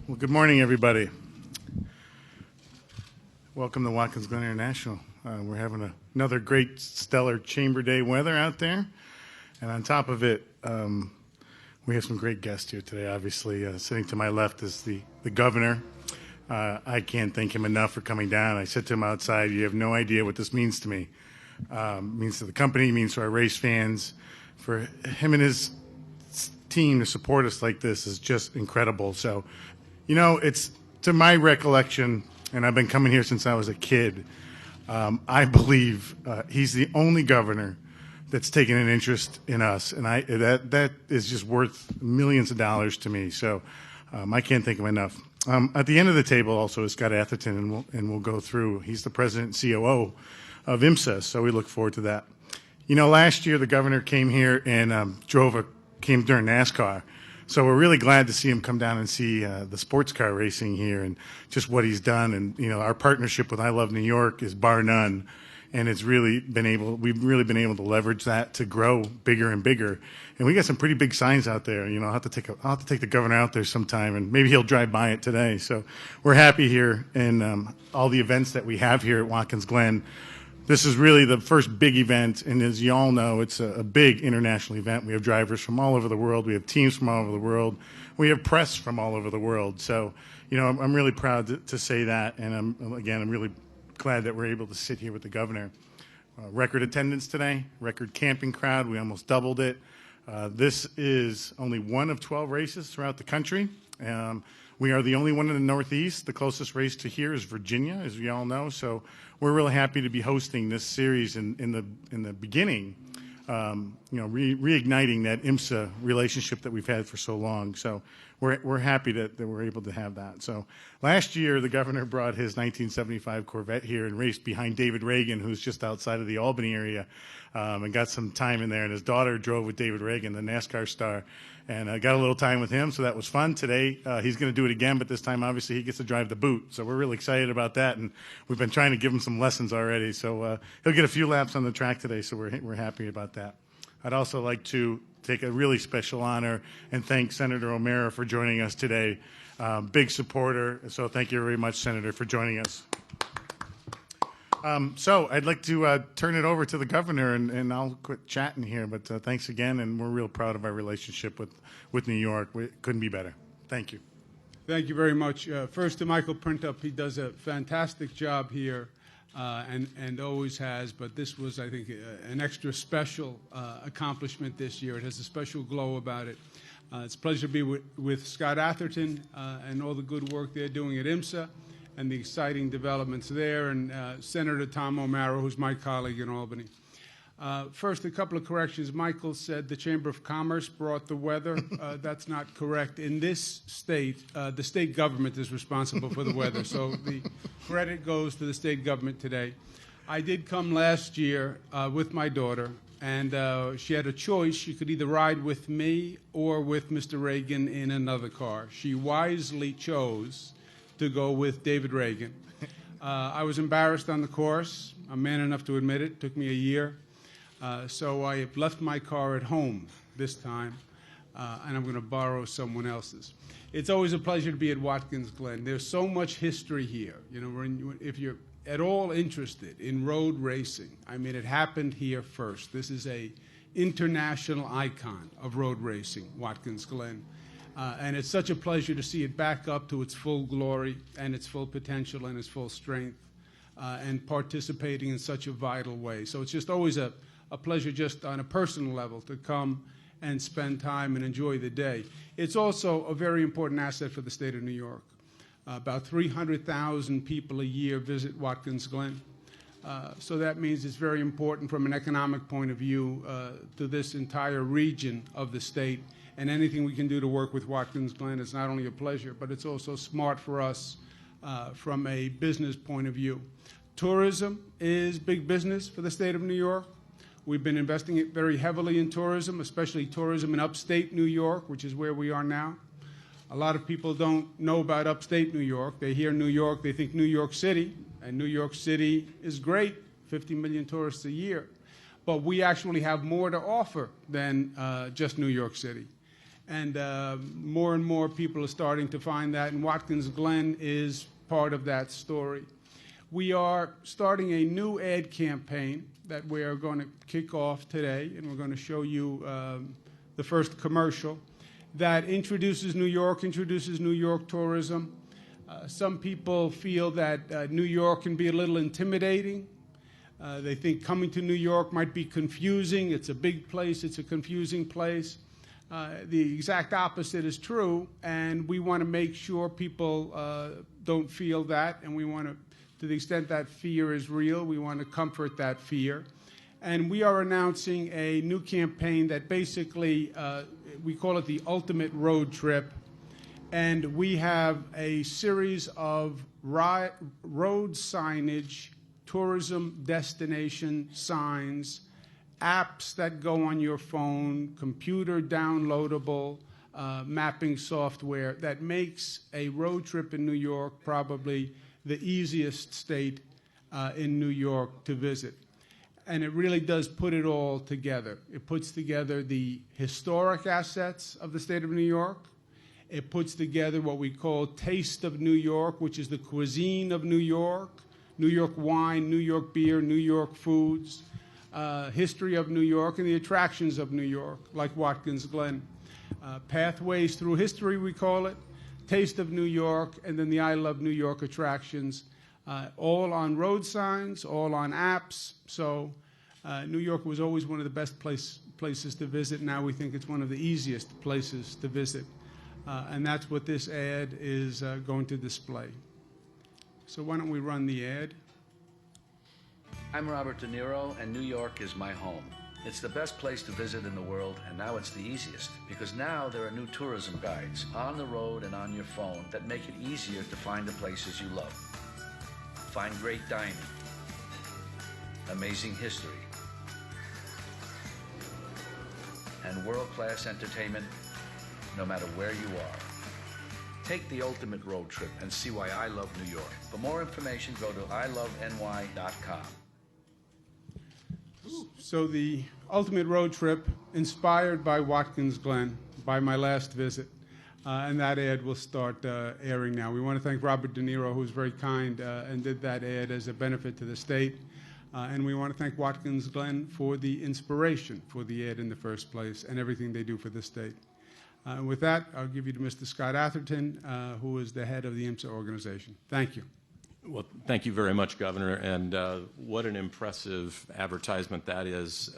Well, good morning, everybody. Welcome to Watkins Glen International. We're having another great stellar Chamber Day weather out there. And on top of it, we have some great guests here today. Obviously, sitting to my left is the governor. I can't thank him enough for coming down. I said to him outside, you have no idea what this means to me. It means to the company, it means to our race fans. For him and his team to support us like this is just incredible. So, you know, it's to my recollection, and I've been coming here since I was a kid, I believe he's the only governor that's taken an interest in us, and that is just worth millions of dollars to me. So I can't thank him enough. At the end of the table also is Scott Atherton, and we'll go through. He's the president and COO of IMSA, so we look forward to that. You know, last year the governor came here and came during NASCAR. So we're really glad to see him come down and see the sports car racing here and just what he's done. And, you know, our partnership with I Love New York is bar none. And we've really been able to leverage that to grow bigger and bigger. And we got some pretty big signs out there. You know, I'll have to take the governor out there sometime, and maybe he'll drive by it today. So we're happy here, and all the events that we have here at Watkins Glen. This is really the first big event, and as you all know, it's a big international event. We have drivers from all over the world. We have teams from all over the world. We have press from all over the world. So, you know, I'm really proud to say that, and I'm really glad that we're able to sit here with the governor. Record attendance today, record camping crowd. We almost doubled it. This is only one of 12 races throughout the country. We are the only one in the Northeast. The closest race to here is Virginia, as we all know. So we're really happy to be hosting this series in the beginning, reigniting that IMSA relationship that we've had for so long. So we're happy that we're able to have that. So last year, the governor brought his 1975 Corvette here and raced behind David Reagan, who's just outside of the Albany area, and got some time in there. And his daughter drove with David Reagan, the NASCAR star, and got a little time with him, so that was fun. Today, he's going to do it again, but this time, obviously, he gets to drive the boot. So we're really excited about that, and we've been trying to give him some lessons already. So he'll get a few laps on the track today, so we're happy about that. I'd also like to take a really special honor and thank Senator O'Mara for joining us today. Big supporter, so thank you very much, Senator, for joining us. So I'd like to turn it over to the governor, and I'll quit chatting here, but thanks again, and we're real proud of our relationship with New York. It couldn't be better. Thank you. Thank you very much. First to Michael Printup, he does a fantastic job here, and always has, but this was, I think, an extra special accomplishment this year. It has a special glow about it. It's a pleasure to be with Scott Atherton and all the good work they're doing at IMSA and the exciting developments there, and Senator Tom O'Mara, who's my colleague in Albany. First, a couple of corrections. Michael said the Chamber of Commerce brought the weather. That's not correct. In this state, the state government is responsible for the weather, so the credit goes to the state government today. I did come last year with my daughter, and she had a choice. She could either ride with me or with Mr. Reagan in another car. She wisely chose to go with David Reagan. I was embarrassed on the course. I'm man enough to admit it. It took me a year. So I have left my car at home this time, and I'm going to borrow someone else's. It's always a pleasure to be at Watkins Glen. There's so much history here. You know, if you're at all interested in road racing, I mean, it happened here first. This is a international icon of road racing, Watkins Glen. And it's such a pleasure to see it back up to its full glory and its full potential and its full strength, and participating in such a vital way. So it's just always a pleasure, just on a personal level, to come and spend time and enjoy the day. It's also a very important asset for the state of New York. About 300,000 people a year visit Watkins Glen. So that means it's very important from an economic point of view to this entire region of the state. And anything we can do to work with Watkins Glen is not only a pleasure, but it's also smart for us from a business point of view. Tourism is big business for the state of New York. We've been investing it very heavily in tourism, especially tourism in upstate New York, which is where we are now. A lot of people don't know about upstate New York. They hear New York, they think New York City, and New York City is great, 50 million tourists a year. But we actually have more to offer than just New York City. And more people are starting to find that, and Watkins Glen is part of that story. We are starting a new ad campaign that we are going to kick off today, and we're going to show you the first commercial that introduces New York tourism. Some people feel that New York can be a little intimidating. They think coming to New York might be confusing. It's a big place. It's a confusing place. The exact opposite is true, and we want to make sure people don't feel that, and we want to the extent that fear is real, we want to comfort that fear. And we are announcing a new campaign that basically, we call it the Ultimate Road Trip, and we have a series of road signage, tourism destination signs, apps that go on your phone, computer downloadable mapping software that makes a road trip in New York probably the easiest state in New York to visit. And it really does put it all together. It puts together the historic assets of the state of New York. It puts together what we call Taste of New York, which is the cuisine of New York wine, New York beer, New York foods, history of New York, and the attractions of New York, like Watkins Glen. Pathways through history, we call it, Taste of New York, and then the I Love New York attractions, all on road signs, all on apps. So New York was always one of the best places to visit. Now we think it's one of the easiest places to visit. And that's what this ad is going to display. So why don't we run the ad? I'm Robert De Niro, and New York is my home. It's the best place to visit in the world, and now it's the easiest, because now there are new tourism guides on the road and on your phone that make it easier to find the places you love. Find great dining, amazing history, and world-class entertainment no matter where you are. Take the ultimate road trip and see why I love New York. For more information, go to iloveny.com. So the ultimate road trip, inspired by Watkins Glen, by my last visit, and that ad will start airing now. We want to thank Robert De Niro, who was very kind and did that ad as a benefit to the state. And we want to thank Watkins Glen for the inspiration for the ad in the first place and everything they do for the state. And with that, I'll give you to Mr. Scott Atherton, who is the head of the IMSA organization. Thank you. Well, thank you very much, Governor, and what an impressive advertisement that is,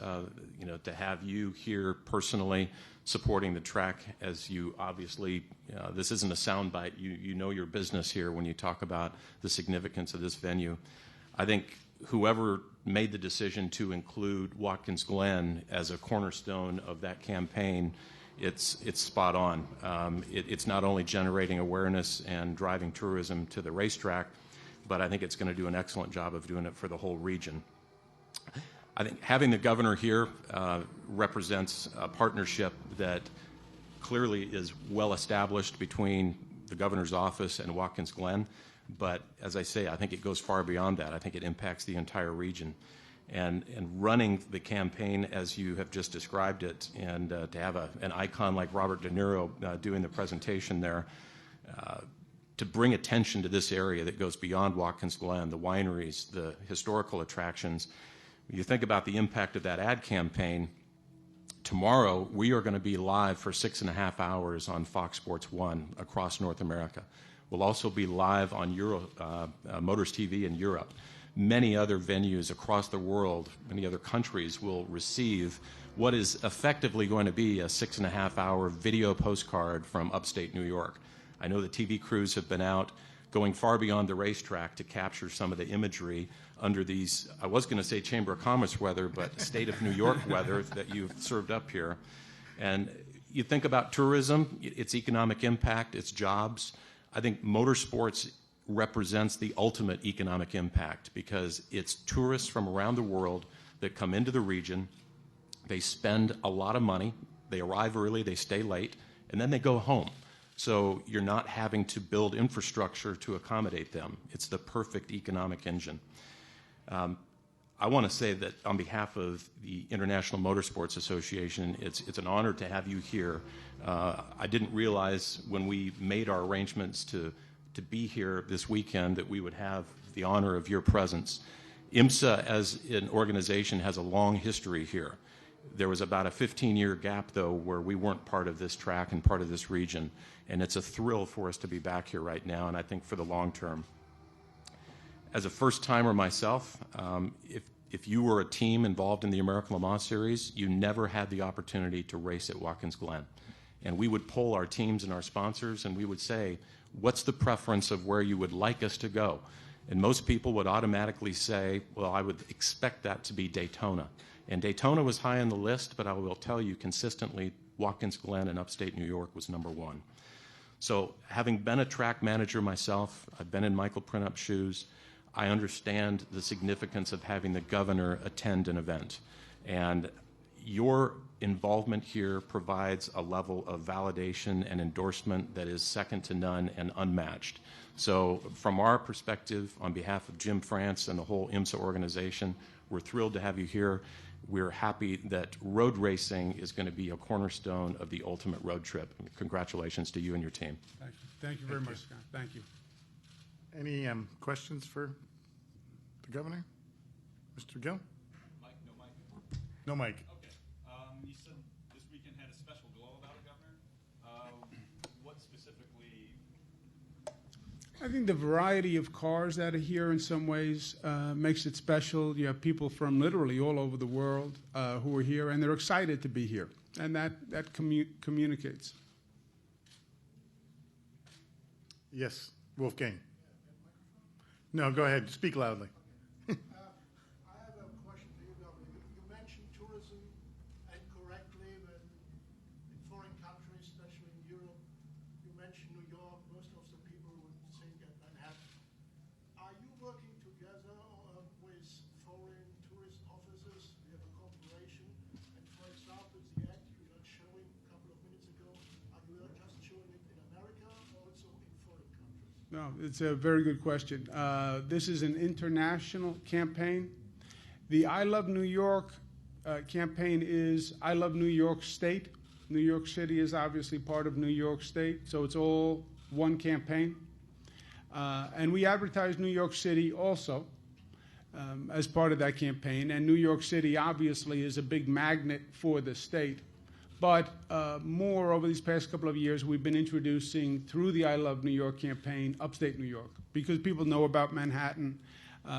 to have you here personally supporting the track, as you obviously, this isn't a soundbite, you know your business here when you talk about the significance of this venue. I think whoever made the decision to include Watkins Glen as a cornerstone of that campaign, it's spot on. It's not only generating awareness and driving tourism to the racetrack, but I think it's going to do an excellent job of doing it for the whole region. I think having the governor here represents a partnership that clearly is well established between the governor's office and Watkins Glen, but as I say, I think it goes far beyond that. I think it impacts the entire region. And running the campaign as you have just described it, and to have an icon like Robert De Niro doing the presentation there, to bring attention to this area that goes beyond Watkins Glen, the wineries, the historical attractions. You think about the impact of that ad campaign. Tomorrow, we are going to be live for 6.5 hours on Fox Sports 1 across North America. We'll also be live on Motors TV in Europe. Many other venues across the world, many other countries will receive what is effectively going to be a 6.5-hour video postcard from upstate New York. I know the TV crews have been out going far beyond the racetrack to capture some of the imagery under these, I was going to say Chamber of Commerce weather, but state of New York weather that you've served up here. And you think about tourism, its economic impact, its jobs. I think motorsports represents the ultimate economic impact because it's tourists from around the world that come into the region. They spend a lot of money. They arrive early, they stay late, and then they go home. So you're not having to build infrastructure to accommodate them. It's the perfect economic engine. I want to say that on behalf of the International Motorsports Association, it's an honor to have you here. I didn't realize when we made our arrangements to be here this weekend that we would have the honor of your presence. IMSA as an organization has a long history here. There was about a 15-year gap, though, where we weren't part of this track and part of this region, and it's a thrill for us to be back here right now, and I think for the long term. As a first-timer myself, if you were a team involved in the American Le Mans Series, you never had the opportunity to race at Watkins Glen. And we would poll our teams and our sponsors, and we would say, what's the preference of where you would like us to go? And most people would automatically say, well, I would expect that to be Daytona. And Daytona was high on the list, but I will tell you consistently, Watkins Glen in upstate New York was #1. So having been a track manager myself, I've been in Michael Prinup's shoes, I understand the significance of having the governor attend an event. And your involvement here provides a level of validation and endorsement that is second to none and unmatched. So from our perspective, on behalf of Jim France and the whole IMSA organization, we're thrilled to have you here. We're happy that road racing is going to be a cornerstone of the ultimate road trip. Congratulations to you and your team. Thank you. Thank you very much, Scott. Thank you. Any questions for the governor? Mr. Gill? Mike, no mic. No mic. Okay. You said this weekend had a special glow about it, Governor. What specifically? I think the variety of cars that are here in some ways makes it special. You have people from literally all over the world who are here, and they're excited to be here, and that communicates. Yes, Wolfgang. No, go ahead. Speak loudly. I have a question for you, Governor. You mentioned tourism, and correctly, when in foreign countries, especially in Europe, you mentioned New York. Most of the people would think at Manhattan. Are you working together with foreign tourist offices? We have a cooperation, and for example, the act you were showing a couple of minutes ago, are you just showing it in America or also in foreign countries? No, it's a very good question. This is an international campaign. The I Love New York campaign is I Love New York State. New York City is obviously part of New York State, so it's all one campaign. And we advertise New York City also as part of that campaign. And New York City obviously is a big magnet for the state. But more over these past couple of years, we've been introducing, through the I Love New York campaign, upstate New York, because people know about Manhattan,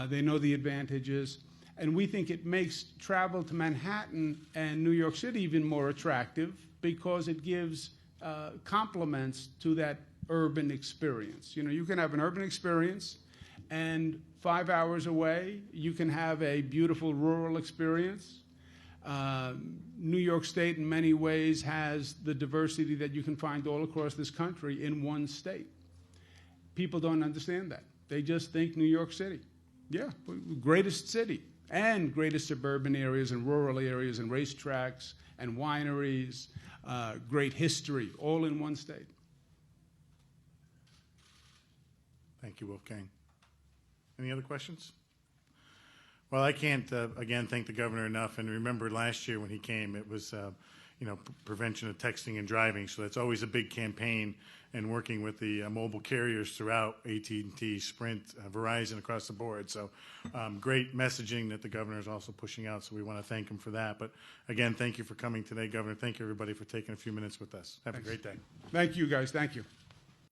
they know the advantages, and we think it makes travel to Manhattan and New York City even more attractive because it gives complements to that urban experience. You know, you can have an urban experience, and 5 hours away, you can have a beautiful rural experience. New York State, in many ways, has the diversity that you can find all across this country in one state. People don't understand that. They just think New York City. Yeah, greatest city, and greatest suburban areas and rural areas and racetracks and wineries, great history, all in one state. Thank you, Wolfgang. Any other questions? Well, I can't, again, thank the governor enough. And remember last year when he came, it was, prevention of texting and driving. So that's always a big campaign, and working with the mobile carriers throughout, AT&T, Sprint, Verizon, across the board. So great messaging that the governor is also pushing out. So we want to thank him for that. But again, thank you for coming today, Governor. Thank you, everybody, for taking a few minutes with us. Have a great day. Thank you, guys. Thank you.